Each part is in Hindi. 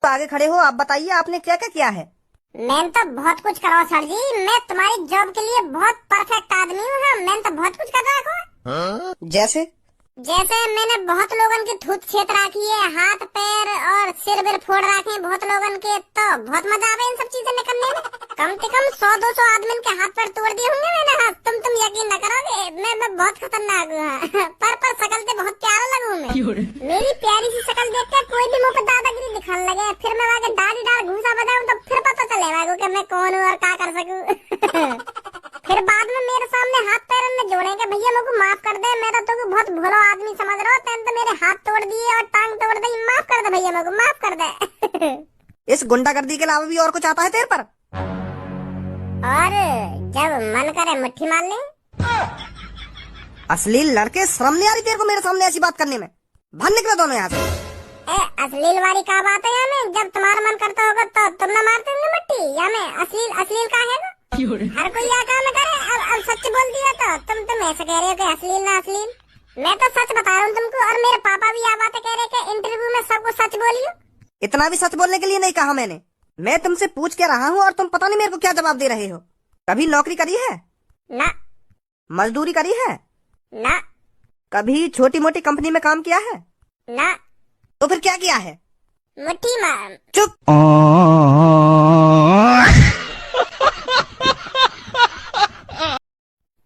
तो आगे खड़े हो, आप बताइए आपने क्या क्या किया है। मैंने तो बहुत कुछ करा सर जी। मैं तुम्हारी जॉब के लिए बहुत परफेक्ट आदमी हूँ। हाँ, मैंने तो बहुत कुछ कर रखा है। जैसे मैंने बहुत लोगन की थूत छेद रखी है, हाथ पैर और सिर बिर फोड़ रखे हैं बहुत लोगन के। तो बहुत मजा आवे इन सब चीजें निकलने में। कम से कम 100-200 आदमी के हाथ पैर तोड़ दिए होंगे मैंने। हाँ, तुम यकीन न करोगे, मैं बहुत खतरनाक हूँ। हाँ। पर शकल से बहुत प्यारा लगूं मैं। मेरी प्यारी सी शकल देख कर कोई भी मुँह पे दादागिरी दिखाने लगे, फिर मैं वहाँ डाल घूसा बजाऊं तो फिर पता चलेगा कि मैं कौन हूँ और क्या कर सकूं। फिर बाद में मेरे सामने हाथ पैर में जोड़ेंगे, भैया मेरे को माफ कर दे, मैं तो बहुत भोला आदमी समझ रहा हूँ। तो मेरे हाथ तोड़ दिए और टांग तोड़ दी, माफ कर दे भैया, मेरे को माफ कर दे। इस गुंडागर्दी के अलावा भी और कुछ आता है तेरे पर? और जब मन करे मुट्ठी मार ले। अश्लील लड़के, शर्म नहीं आ रही तेरे को मेरे सामने ऐसी बात करने में? भाग निकले दोनों यहाँ से। अश्लील वाली क्या बात है यहाँ में? जब तुम्हारा मन करता होगा तो तुम ना मारते होंगे मट्टी। यहाँ में अश्लील का है ना? हर कोई यह काम करे। अब सच बोल दिया तो तुम ऐसे कह रहे हो कि अश्लील ना अश्लील। मैं तो सच बता रहा हूँ तुमको, और मेरे पापा भी यह बातें कह रहे कि इंटरव्यू में सबको सच बोलियो। इतना भी सच बोलने के लिए नहीं कहा मैंने। मैं तुमसे पूछ के रहा हूँ और तुम पता नहीं मेरे को क्या जवाब दे रहे हो। कभी नौकरी करी है? ना। मजदूरी करी है? ना। कभी छोटी मोटी कंपनी में काम किया है? ना। तो फिर क्या किया है? मुट्ठी मार। चुप।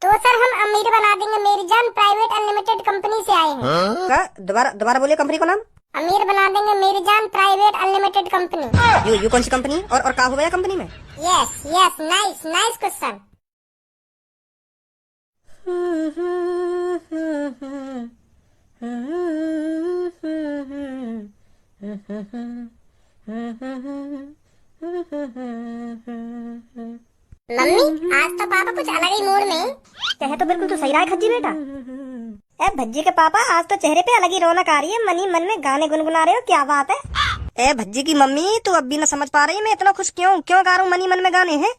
तो सर हम अमीर बना देंगे मेरी जान, प्राइवेट अनलिमिटेड कंपनी से आए हैं। दोबारा बोलिए कंपनी का नाम। अमीर बना देंगे मेरी जान, प्राइवेट अनलिमिटेड कंपनी। यू कौन सी कंपनी और क्या हुआ कंपनी में? Yes nice question. मम्मी आज तो पापा कुछ अलग ही मूड में। कहे तो बिल्कुल तो सही रहा है खज्जी बेटा। भज्जी के पापा आज तो चेहरे पे अलग ही रौनक आ रही है, मन ही मन में गाने गुनगुना रहे हो, क्या बात है? भज्जी की मम्मी तू अब भी न समझ पा रही मैं इतना खुश क्यों गा रहा हूँ मन ही मन में गाने हैं।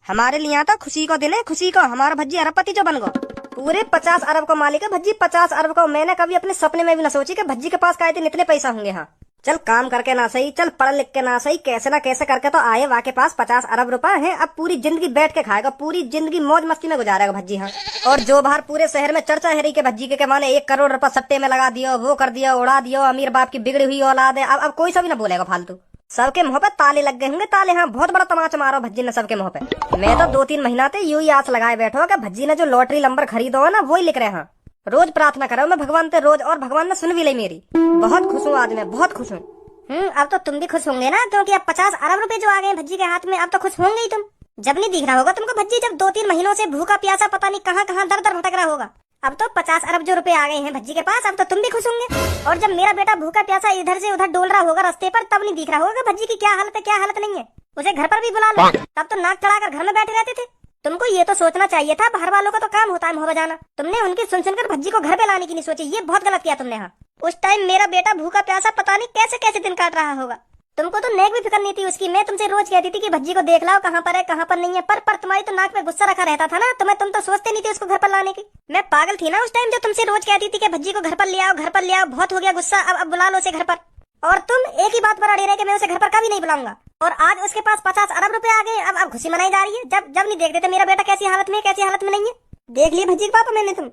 हमारे लिए तो खुशी को दिन है, खुशी को। हमारा भज्जी अरबपति जो बन गो, पूरे 50 अरब का मालिक है भज्जी, 50 अरब का। मैंने कभी अपने सपने में भी न सोची कि भज्जी के पास काहे इतने पैसा होंगे। हाँ चल काम करके ना सही, चल पढ़ लिख के ना सही, कैसे ना कैसे करके तो आए वाके पास 50 अरब रुपए हैं। अब पूरी जिंदगी बैठ के खाएगा, पूरी जिंदगी मौज मस्ती में गुजारेगा भज्जी। हाँ और जो बाहर पूरे शहर में चर्चा है रही के भज्जी के माने 1 करोड़ रुपए सट्टे में लगा दियो, वो कर दिया, उड़ा दियो, अमीर बाप की बिगड़ी हुई औलाद है। अब कोई सा भी ना बोलेगा फालतू। सबके मुंह पे ताले लग गए होंगे, ताले। हाँ बहुत बड़ा तमाचा मारो भज्जी ने सबके मुंह पे। मैं तो 2-3 महीना से यूं ही आस लगाए बैठो कि भज्जी ने जो लॉटरी नंबर खरीदो है ना वही लिख रहे हैं। रोज प्रार्थना करो मैं भगवान से रोज, और भगवान ने सुन भी ली मेरी। बहुत खुश हूँ आज मैं, बहुत खुश हूँ। अब तो तुम भी खुश होंगे ना, क्योंकि अब 50 अरब रुपए जो आ गए भज्जी के हाथ में, अब तो खुश होंगे ही तुम। जब नहीं दिख रहा होगा तुमको भज्जी, जब 2-3 महीनों से भूखा प्यासा पता नहीं कहाँ कहाँ दर दर भटक रहा होगा। अब तो 50 अरब जो रुपए आ गए हैं भज्जी के पास, अब तो तुम भी खुश होंगे। और जब मेरा बेटा भूखा प्यासा इधर से उधर डोल रहा होगा रास्ते पर, तब नहीं दिख रहा होगा भज्जी की क्या हालत है, क्या हालत नहीं है। उसे घर पर भी बुला लो, तब तो नाक चढ़ाकर घर में बैठे रहते थे। तुमको ये तो सोचना चाहिए था, बाहर वालों का तो काम होता है मुँह बजाना। तुमने उनकी सुन सुनकर भज्जी को घर पे लाने की नहीं सोची, ये बहुत गलत किया तुमने। हाँ उस टाइम मेरा बेटा भूखा प्यासा पता नहीं कैसे कैसे दिन काट रहा होगा। तुमको तो नेक भी फिक्र नहीं थी उसकी। मैं तुमसे रोज कहती थी कि भज्जी को देख लाओ कहाँ पर है कहाँ पर नहीं है, पर तुम्हारी तो नाक पे गुस्सा रखा रहता था ना, तुम तो सोचते नहीं थे उसको घर पर लाने की। मैं पागल थी ना उस टाइम जो तुमसे रोज कहती थी कि भज्जी को घर पर ले आओ, घर पर ले आओ। बहुत हो गया गुस्सा, अब बुला लो उसे घर पर। और तुम एक ही बात पर अड़े रहे कि मैं उसे घर पर कभी नहीं बुलाऊंगा। और आज उसके पास 50 अरब रुपए आ गए, अब खुशी मनाई जा रही है। जब नहीं देखते थे मेरा बेटा कैसी हालत में कैसी हालत में नहीं है। देख लिए भज्जी के पापा मैंने तुम।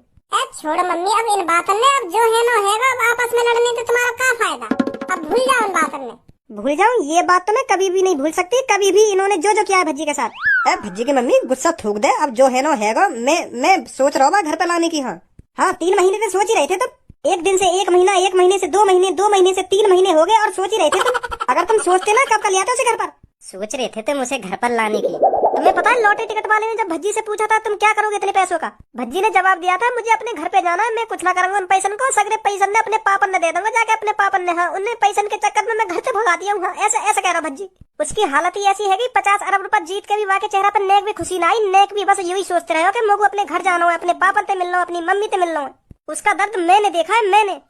छोड़ मम्मी अब इन बातों में, अब जो है ना है, अब आपस में लड़ने से तुम्हारा क्या फायदा। अब भूल जाओ इन बातों में। भूल जाऊं ये बात तो मैं कभी भी नहीं भूल सकती, कभी भी। इन्होंने जो जो किया है भज्जी के साथ। भज्जी की मम्मी गुस्सा थूक दे, अब जो है ना हैगा। मैं सोच रहा हूँ घर पे लाने की। हाँ 3 महीने से सोच ही रहे थे तुम। 1 दिन से 1 महीना, 1 महीने से 2 महीने, 2 महीने से 3 महीने हो गए और सोच ही रहे थे तुम। अगर तुम सोचते ना कब का लिया था उसे घर पर। सोच रहे थे तुम उसे घर पर लाने की। तुम्हें पता है लॉटरी टिकट वाले ने जब भज्जी से पूछा था तुम क्या करोगे इतने पैसों का, भज्जी ने जवाब दिया था मुझे अपने घर पे जाना है, मैं कुछ ना करूंगा उन पैसन को, सगरे पैसन ने अपने पापन ने दे दूंगा जाके अपने पापन ने। हाँ उन्हें पैसन के चक्कर में मैं घर से भगा दिया हूँ। ऐसा कह रहा भज्जी। उसकी हालत ही ऐसी है कि 50 अरब रुपए जीत के भी वाके चेहरा पर नेक भी खुशी ना आई, नेक भी बस यही सोचते रहे हो कि मुझे अपने घर जाना है, अपने पापन से मिलना, अपनी मम्मी से मिलना है। उसका दर्द मैंने देखा है, मैंने।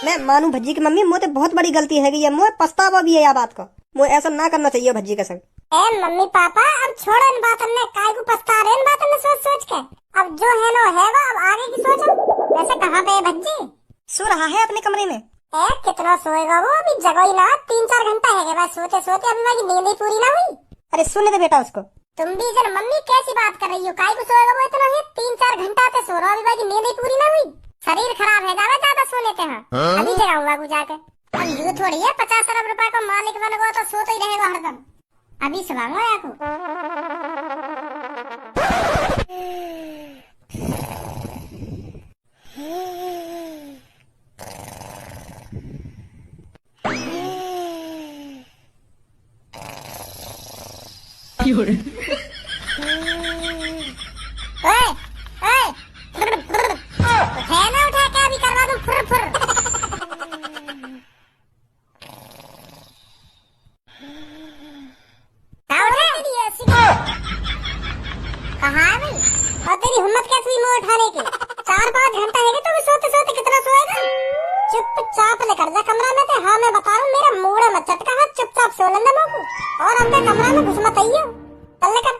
मैं मानू भज्जी की मम्मी, मुझे बहुत बड़ी गलती है ये, मुझे पछतावा भी है यह बात का। मुझे ऐसा ना करना चाहिए भज्जी के संग। मम्मी पापा अब छोड़ो इन बातों में, काय को पछता रहे इन बातों में सोच के। अब जो है ना है, अब आगे की सोचो। वैसे कहाँ पे है भज्जी? सो रहा है अपने कमरे में। कितना सोएगा वो, अभी जगह ही ना 3-4 घंटा है बस, सोते सोते अभी मेरी नींद ही पूरी ना हुई। अरे सुनने दे बेटा उसको। तुम भी जरा, मम्मी कैसी बात कर रही हो, काय को सोएगा वो इतना है, 3-4 घंटा से सो रहा, अभी मेरी नींद ही पूरी ना हुई। शरीर खराब है ज्यादा सो लेते हैं। अभी जगाऊंगा को जाकर। अब यूँ थोड़ी है 50 अरब रुपए का मालिक बन गया तो सोता ही रहेगा हरदम। अभी सुनाऊंगा या को। ओए ओए, उठे ना उठा के अभी करवा दूं फुर फुर। कहाँ है भाई? और तेरी हिम्मत कैसे हुई मुँह उठाने की? 4-5 घंटा है तो सोते सोते कितना सोएगा? चुपचाप लेकर जा कमरा में थे। हाँ मैं बता रहा हूँ, मेरा मूड मत चटका है, चुपचाप सो लेंगे मोकू। और अंदर कमरा में घुस मत आइयो। चल लेकर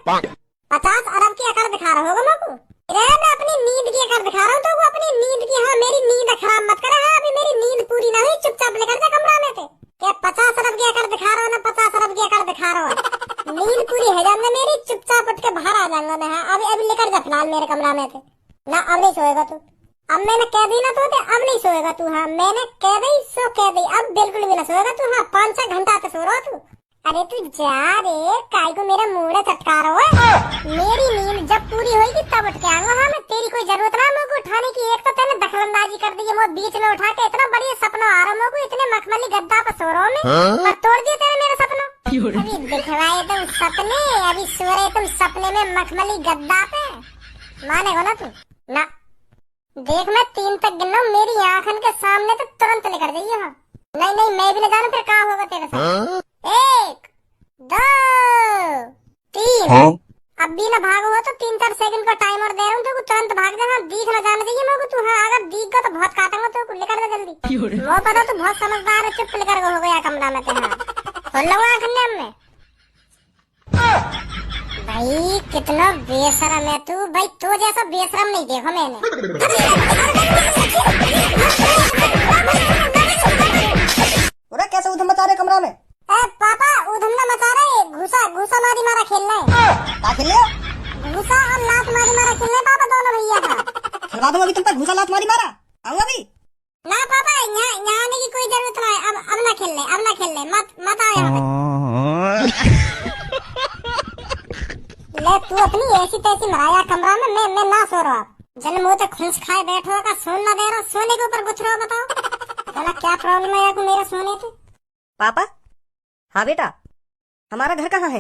50 अरब की अकड़ दिखा रहा होगा मोकू। मैं अपनी नींद की अकड़ दिखा रहा हूँ तो वो अपनी नींद की। हाँ मेरी नींद खराब मत करे। हाँ अभी मेरी नींद पूरी ना हुई, चुपचाप लेकर जा कमरा में थे। क्या 50 अरब की अकड़ दिखा रहा हूँ ना, 50 अरब की अकड़ दिखा रहा हूँ। नींद पूरी है जाने मेरी, चुपचाप उठ के बाहर आ जाऊंगा मैं। हाँ अभी लेकर जा फिलहाल मेरे कमरा में थे ना। अब नहीं सोएगा तू, अब मैंने कह दी ना तो अब नहीं सोएगा तू। हाँ मैंने कह दी सो कह दी, अब बिल्कुल भी ना सोएगा तू। हाँ 5-6 घंटा तो सो रहा तू। अरे तू जा रे, काय को मेरा मुंह चटका रहा है। मेरी नींद जब पूरी होगी तब उठ के आऊंगा। हाँ मैं, तेरी कोई जरूरत ना मुझे उठाने की। एक तो तेने दखलंदाजी कर दी है, मुझे बीच में उठा के। इतना बढ़िया सपना आ रहा मुझे, इतने मखमली गद्दा पर सो रहा हूँ मैं, और तोड़ दिया तेरे मेरा सपना। अभी दिखवाए तुम सपने, अभी सो रहे तुम सपने में मखमली गद्दा पे। मानेगा ना तू ना? देख मैं 3 तक गिनना, मेरी आंखन के सामने तो तुरंत निकल जाइए। हाँ नहीं मैं भी न जानू फिर क्या होगा तेरे साथ। 1 2 3। अब भी ना भागो हो तो 3-4 सेकंड का टाइमर दे रहा हूँ तो तुरंत भाग जा। हाँ दिख ना जाना चाहिए मेरे को तू। हाँ अगर दिख गया तो बहुत काटूंगा तो लेकर जा जल्दी। वो पता तू बहुत समझदार है, चुप लेकर हो गया कमरा में। खोल लो आँखें में। भाई कितना बेशरम है तू भाई, तो जैसा बेशरम नहीं देखो मैंने। कैसे उधम मचा रहे कमरा में? पापा उधम ना मचा रहे, घुसा मारी मारा खेलना है। क्या खेल रहे? घुसा और लात मारी मारा खेलना है पापा, दोनों भैया का। खिलवा दूंगा अभी तुम पर घुसा लात मारी मारा। आऊंगा अभी ना पापा, यहाँ आने की कोई जरूरत ना है। अब ना खेल ले, मत आओ यहाँ पे। ले तू अपनी ऐसी तैसी मराया कमरा में, मैं ना सो रहा। जन मुँह तक खुंस खाए बैठो का, सोन ना दे रहा, सोने के ऊपर गुथ रहा। बताओ चला क्या प्रॉब्लम है आपको मेरा सोने से? पापा हाँ बेटा, हमारा घर कहाँ है?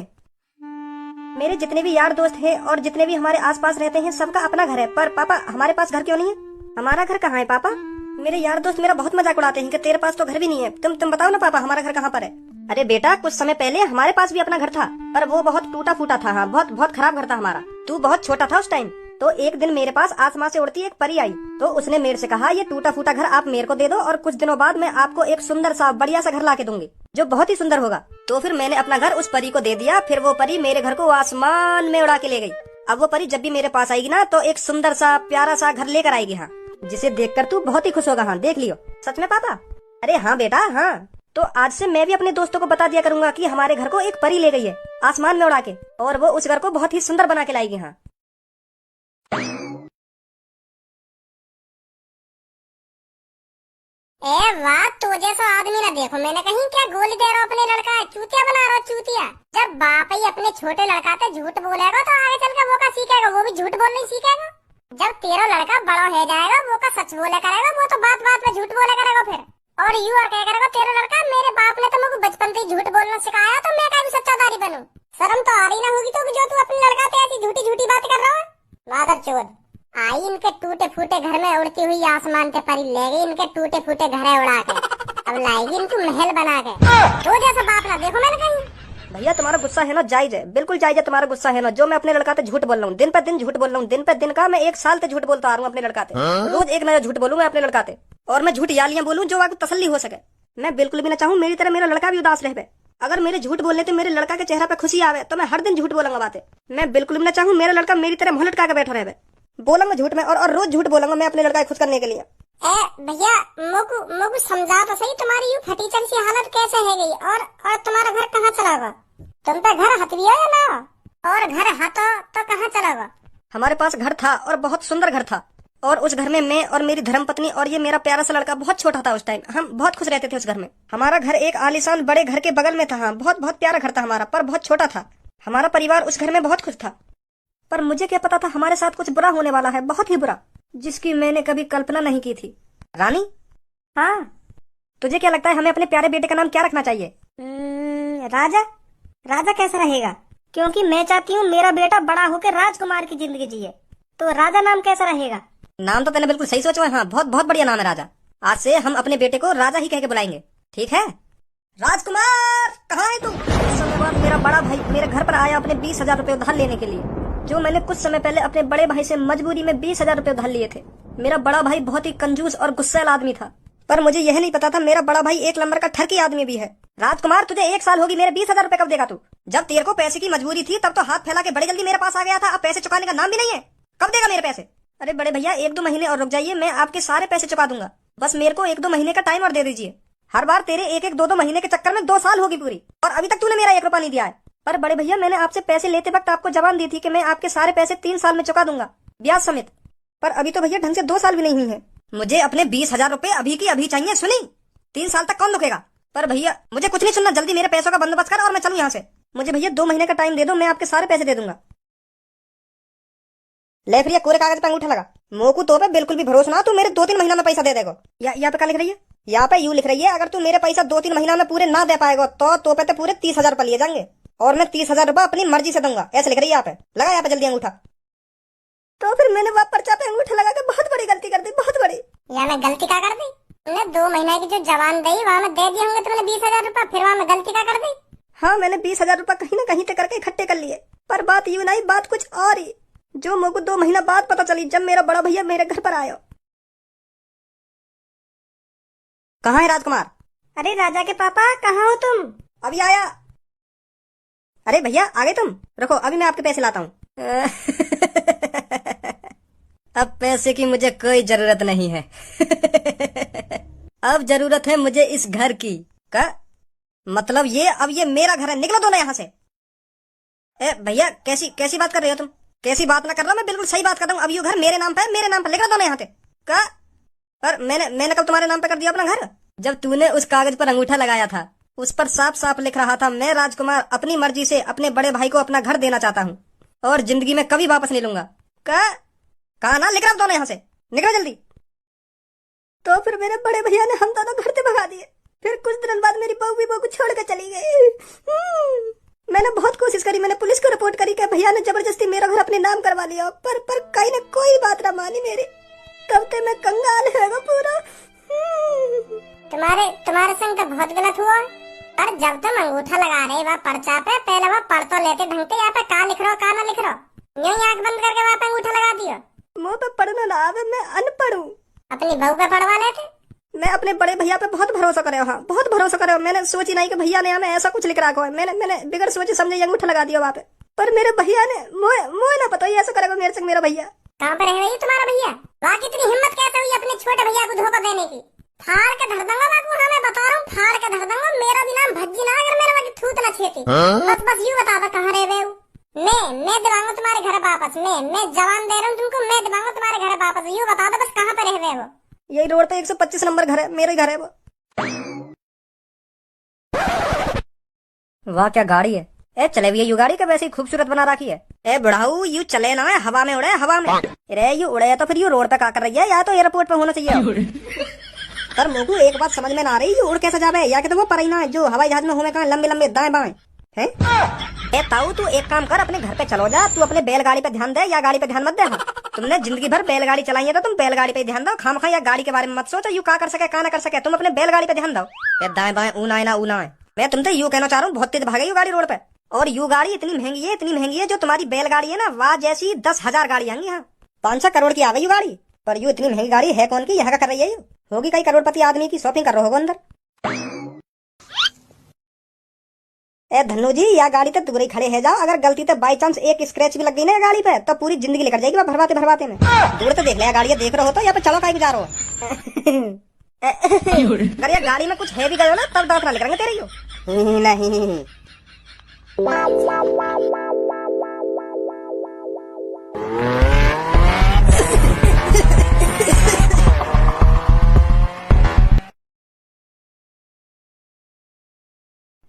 मेरे जितने भी यार दोस्त हैं और जितने भी हमारे आसपास रहते हैं सबका अपना घर है, पर पापा हमारे पास घर क्यों नहीं है? हमारा घर कहाँ है पापा? मेरे यार दोस्त मेरा बहुत मजाक उड़ाते हैं कि तेरे पास तो घर भी नहीं है। तुम बताओ ना पापा, हमारा घर कहाँ पर है? अरे बेटा कुछ समय पहले हमारे पास भी अपना घर था, पर वो बहुत टूटा फूटा था। हाँ बहुत खराब घर था हमारा। तू बहुत छोटा था उस टाइम। तो एक दिन मेरे पास आसमां से उड़ती एक परी आई, तो उसने मेरे से कहा ये टूटा फूटा घर आप मेरे को दे दो और कुछ दिनों बाद मैं आपको एक सुंदर सा बढ़िया सा घर ला के दूंगी जो बहुत ही सुंदर होगा। तो फिर मैंने अपना घर उस परी को दे दिया। फिर वो परी मेरे घर को आसमान में उड़ा के ले गई। अब वो परी जब भी मेरे पास आएगी ना तो एक सुंदर सा प्यारा सा घर लेकर आएगी। हाँ जिसे देखकर तू बहुत ही खुश होगा। हाँ देख लियो। सच में पापा? अरे हाँ बेटा हाँ। तो आज से मैं भी अपने दोस्तों को बता दिया करूंगा कि हमारे घर को एक परी ले गई है आसमान में उड़ा के, और वो उस घर को बहुत ही सुंदर बना के लाएगी। हाँ ए वाह, तो जैसा आदमी ना देखो मैंने कहीं। क्या गोली दे रहा अपने लड़का है, चूतिया बना रहा चूतिया। जब बाप ही अपने छोटे लड़का से झूठ बोलेगा तो आगे चलकर वो का सीखेगा, वो भी झूठ बोलना ही सीखेगा। जब तेरा लड़का बड़ा हो जाएगा वो का सच बोले करेगा, वो तो बात बात में झूठ बोले करेगा फिर। और यू और क्या करेगा तेरा लड़का, मेरे बाप ने तो मुझे बचपन से झूठ बोलना सिखाया, तो मैं कभी सच्चादारी बनूं। शर्म तो आ रही ना होगी तो जो तू अपने लड़का से ऐसी झूठी झूठी बात कर रहा है। मादर चोद आई इनके टूटे फूटे घर में उड़ती हुई आसमान से परी ले गई इनके टूटे फूटे घर उड़ा के, अब लाएगी इनको महल बना के। तो जैसा बाप ना देखो मैंने कहीं। भैया तुम्हारा गुस्सा है ना जायज है, बिल्कुल जायज है तुम्हारा गुस्सा है ना। जो मैं अपने लड़का से झूठ बोल रहा हूँ, दिन पर दिन झूठ बोल रहा हूँ, दिन पर दिन का मैं 1 साल से झूठ बोलता आ रहा हूँ अपने लड़का से। रोज एक नया झूठ बोलूँ मैं अपने लड़का से, और मैं झूठ यालियां बोलूँ जो आपको तसल्ली हो सके। मैं बिल्कुल भी ना चाहूँ मेरी तरह मेरा लड़का भी उदास रहे। अगर मेरे झूठ बोलने से मेरे लड़का के चेहरा पे खुशी आवे तो मैं हर दिन झूठ बोलूंगा बातें। मैं बिल्कुल भी ना चाहूँ मेरा लड़का मेरी तरह मुंह लटका के बैठा रहे। बोलूंगा झूठ में और रोज झूठ बोलूंगा मैं अपने लड़का को खुश करने के लिए। भैया मोकू मोकू समझा तो सही, तुम्हारी यूं फटीचन सी हालत कैसे है गई? और तुम्हारा घर कहाँ चला गया? तुम पे घर हथविया या ना? और घर हाथो तो कहाँ चला गया? हमारे पास घर था और बहुत सुंदर घर था, और उस घर में मैं और मेरी धर्मपत्नी और ये मेरा प्यारा सा लड़का बहुत छोटा था। उस टाइम हम बहुत खुश रहते थे उस घर में। हमारा घर एक आलीशान बड़े घर के बगल में था। हाँ, बहुत बहुत प्यारा घर था हमारा, पर बहुत छोटा था। हमारा परिवार उस घर में बहुत खुश था, पर मुझे क्या पता था हमारे साथ कुछ बुरा होने वाला है, बहुत ही बुरा, जिसकी मैंने कभी कल्पना नहीं की थी। रानी, हाँ, तुझे क्या लगता है हमें अपने प्यारे बेटे का नाम क्या रखना चाहिए? राजा। राजा कैसा रहेगा? क्योंकि मैं चाहती हूँ मेरा बेटा बड़ा होकर राजकुमार की जिंदगी जिए, तो राजा नाम कैसा रहेगा? नाम तो तूने बिल्कुल सही सोचा है। हाँ, बहुत बहुत बढ़िया नाम है राजा। आज से हम अपने बेटे को राजा ही कह के बुलाएंगे, ठीक है? राजकुमार, कहाँ है तू? कुछ समय बाद मेरा बड़ा भाई मेरे घर पर आया अपने 20,000 रुपए उधार लेने के लिए, जो मैंने कुछ समय पहले अपने बड़े भाई से मजबूरी में 20,000 रुपए उधार लिए थे। मेरा बड़ा भाई बहुत ही कंजूस और गुस्सैल आदमी था, पर मुझे यह नहीं पता था मेरा बड़ा भाई एक नंबर का ठरकी आदमी भी है। राजकुमार, तुझे 1 साल होगी, मेरे 20,000 रुपए कब देगा तू? जब तेरे को पैसे की मजबूरी थी तब तो हाथ फैला के बड़े जल्दी मेरे पास आ गया था, अब पैसे चुकाने का नाम भी नहीं है। कब देगा मेरे पैसे? अरे बड़े भैया, 1-2 महीने और रुक जाइए, मैं आपके सारे पैसे चुका दूंगा। बस मेरे को 1-2 महीने का टाइम और दे दीजिए। हर बार तेरे 1-2 महीने के चक्कर में 2 साल होगी पूरी, और अभी तक तूने मेरा 1 रुपया नहीं दिया है। पर बड़े भैया, मैंने आपसे पैसे लेते वक्त आपको जबान दी थी कि मैं आपके सारे पैसे 3 साल में चुका दूंगा, ब्याज समेत। पर अभी तो भैया ढंग से 2 साल भी नहीं हुई है। मुझे अपने 20,000 रुपए अभी की अभी चाहिए, सुनी? 3 साल तक कौन रुकेगा? पर भैया मुझे कुछ नहीं सुनना, जल्दी मेरे पैसों का बंदोबस्त कर और मैं चलूं यहाँ से। मुझे भैया 2 महीने का टाइम दे दो, मैं आपके सारे पैसे दे दूंगा। ले फिर ये कोरे कागज पे अंगूठा लगा। मोकू तो पे बिल्कुल भी भरोसा ना, तू मेरे 2-3 महीना में पैसा दे देगा। यहाँ पे क्या लिख रही है? यहाँ पे यूँ लिख रही है, अगर तू मेरे पैसा 2-3 महीना में पूरे ना दे पाएगा तो पे पूरे 30,000 रुपए लिए जाएंगे, और मैं 30,000 रुपए अपनी मर्जी से दूंगा, ऐसे लिख रही है यहाँ पे। लगा यहाँ पे जल्दी अंगूठा। तो फिर मैंने वहाँ पर्चा पे अंगूठा लगा के बहुत बड़ी गलती कर दी, बहुत बड़ी। यार मैं गलती क्या कर दी? तुमने 2 महीने की जो जवान दी वहाँ में दे दिए होंगे तुमने 20,000 रुपए, फिर वहाँ में गलती क्या कर दी? हाँ, मैंने 20,000 रुपए कहीं ना कहीं से करके इकट्ठे कर लिए, पर बात यूँ नहीं, बात कुछ और ही, जो मुझको 2 महीना बाद पता चली जब मेरा बड़ा भैया मेरे घर पर आया। कहाँ है राजकुमार? अरे राजा के पापा, कहाँ हो तुम? अभी आया। अरे भैया, आ गए तुम? रुको, अभी मैं आपके पैसे लाता हूँ। अब पैसे की मुझे कोई जरूरत नहीं है। अब जरूरत है मुझे इस घर की। का मतलब ये, अब ये मेरा घर है, निकलो दोनों यहाँ से। ए भैया, कैसी बात कर रहे हो तुम? कैसी बात ना कर रहा, मैं बिल्कुल सही बात कर रहा हूँ। अब ये घर मेरे नाम पे है, मेरे नाम पे, निकलो दोनों यहाँ से। का? पर मैंने कब तुम्हारे नाम पे कर दिया अपना घर? जब तूने उस कागज पर अंगूठा लगाया था, उस पर साफ साफ लिख रहा था, मैं राजकुमार अपनी मर्जी से अपने बड़े भाई को अपना घर देना चाहता हूँ और जिंदगी में कभी वापस नहीं लूंगा। कहा ना, लिख रहा दोनों यहाँ से, निकलो जल्दी। तो फिर मेरे बड़े भैया ने हम दोनों घर से भगा दिए। फिर कुछ दिन बाद मेरी बहू भी बहू को छोड़ कर चली गई। मैंने बहुत कोशिश करी, मैंने पुलिस को रिपोर्ट करी कि भैया ने जबरदस्ती मेरा घर अपने नाम करवा लिया, पर कहीं ने कोई बात ना मानी मेरी। तब तक मैं कंगाल है पूरा। तुम्हारे संग तो बहुत गलत हुआ। पर जब तुम अंगूठा लगा रहे वहाँ पर्चा पे, पहले वहाँ पढ़ तो लेते ढंग से, यहाँ पे कहाँ लिख रहे हो कहाँ ना लिख रहे हो, यूँ आँख बंद करके वहाँ पे अंगूठा लगा दियो। मुँह पे पढ़ना ना आवे, मैं अनपढ़ हूँ। अपनी बहू पे पढ़वा लेते। मैं अपने बड़े भैया पे बहुत भरोसा करे, हाँ बहुत भरोसा करे। मैंने सोची नहीं कि भैया ने हमें ऐसा कुछ लिख रखा है। मैंने बिगड़ सोचे समझे अंगूठा लगा दिया वहाँ पे, पर मेरे भैया ने मोए ना पता ऐसा करेगा मेरे से मेरा भैया। कहाँ पे रह रही तुम्हारा भैया? वहाँ कितनी हिम्मत कैसे हुई अपने छोटे भैया को धोखा देने की? फाड़ के धर दूंगा मैं, मैं बता रहा हूँ, फाड़ के धर दूंगा। मेरा भी नाम भज्जी ना, अगर मेरे वहाँ थूत ना छेती। बस यूँ बता दो कहाँ रह रहे हो। मैं दिलाऊंगा तुम्हारे घर वापस। मैं जवान दे रहा हूँ तुमको, मैं दिलाऊंगा तुम्हारे घर वापस। यूँ बता दो बस कहाँ पे रह रहे हो। यही रोड पे 125 नंबर घर है, मेरा ही घर है वो। वाह क्या गाड़ी है। ए चले भी यू गाड़ी का वैसे ही खूबसूरत बना रखी है। ए बुढ़ाऊ, यू चले ना, हवा में उड़े, हवा में। अरे यू उड़े तो फिर यू रोड पे क्या कर रही है? या तो एयरपोर्ट पे होना चाहिए। पर मोगू एक बात समझ में ना आ रही, यू उड़ कैसे जावे? या कि तो वो पर ही ना जो हवाई जहाज में होवे कहाँ लंबे लंबे दाएं बाएं हैं। ए ताऊ, तू एक काम कर, अपने घर पे चलो जा। तू अपने बैलगाड़ी पे ध्यान दे या गाड़ी पे ध्यान मत दे। हाँ, तुमने जिंदगी भर बैलगाड़ी चलाई है तो तुम बैलगाड़ी पे ध्यान दो। खामखा या गाड़ी के बारे में मत सोचो, यू का कर सके का ना कर सके, तुम अपने बैलगाड़ी पे ध्यान दो। दाएं बाएं ऊना ना ऊना है। मैं तुमसे यू कहना चाह रहा हूँ, बहुत तेज भागे यू गाड़ी रोड पे। और यू गाड़ी इतनी महंगी है, जो तुम्हारी बैलगाड़ी है ना, वह जैसी 10,000 गाड़ी आएंगी। हाँ, 500 करोड़ की आ गई यू गाड़ी। पर यू इतनी महंगी गाड़ी है कौन की? यहाँ का कर रही है यू? होगी कई करोड़पति आदमी की, शॉपिंग कर रहे होगा अंदर। ए धन्नू जी, या गाड़ी तो दूर ही खड़े है जाओ। अगर गलती से बाई चांस एक स्क्रैच भी लग गई ना गाड़ी पे, तो पूरी जिंदगी लेकर जाएगी भरवाते में। दूर तो देख लिया गाड़ी, देख रहे हो तो या पे चलो कहीं जा रहे हो। अगर ये गाड़ी में कुछ है भी गयो ना तब दांत ना निकलेंगे तेरे यो। नहीं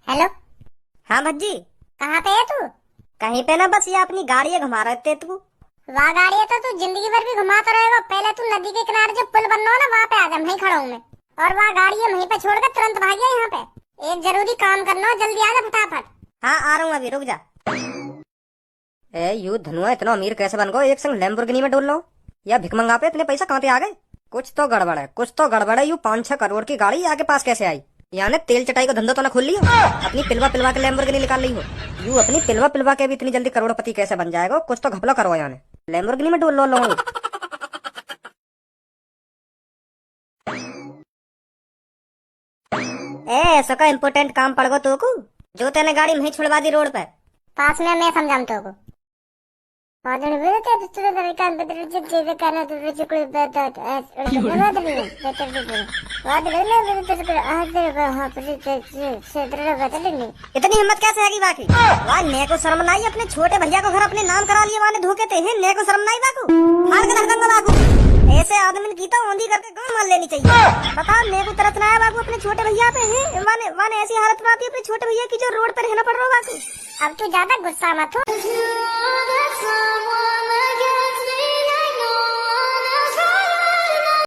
हेलो, हाँ भज्जी, कहाँ पे है तू? कहीं पे ना, बस ये अपनी गाड़ी घुमा रहे थे तू। वहाँ गाड़ी है तो तू जिंदगी भर भी घुमाता रहेगा। पहले तू नदी के किनारे जो पुल बनना हो ना वहाँ पे आ जा, वहीं खड़ा हूँ मैं। और वहाँ गाड़ी है वहीं पे छोड़कर तुरंत भाग जा यहाँ पे। एक जरूरी काम करना हो, जल्दी आ जा फटाफट। हाँ आ रहा हूँ, अभी रुक जा। ए यू धनुआ इतना अमीर कैसे बन गो? एक संग लैम्बोर्गिनी में डोल लो या भिकमंगा पे इतने पैसा कहाँ पे आ गए? कुछ तो गड़बड़ है, कुछ तो गड़बड़ है। यू 5-6 करोड़ की गाड़ी आगे पास कैसे आई? यानी तेल चटाई का धंधा तो ना खोल लियो? अपनी पिलवा पिलवा के लैम्बोर्गिनी निकाल ली हो। यू अपनी पिलवा पिलवा के भी इतनी जल्दी करोड़पति कैसे बन जाएगा? कुछ तो घपला करो यानी। लैम्बोर्गिनी में डोल लो लोग। ऐसा का इम्पोर्टेंट काम पड़ गो तो को, जो तेने गाड़ी वहीं छुड़वा दी रोड पे। पास में मैं समझाऊँ तो को। इतनी हिम्मत कैसे है बाकी? वाह ने को शर्म नहीं, अपने छोटे भैया को घर अपने नाम करा लिए, वाने धोखे थे हैं। ने को शर्म नहीं बाकू? हार के धड़कंगा बाकू। ऐसे आदमी की तो औंधी करके गांव मान लेनी चाहिए। बताओ ने को तरस ना है बाकू अपने छोटे भैया पे हैं। वाने ऐसी हालत बनाती है अपने छोटे भैया की जो रोड पे रहना पड़ रहा है बाकू। अब तू ज्यादा गुस्सा मत हो।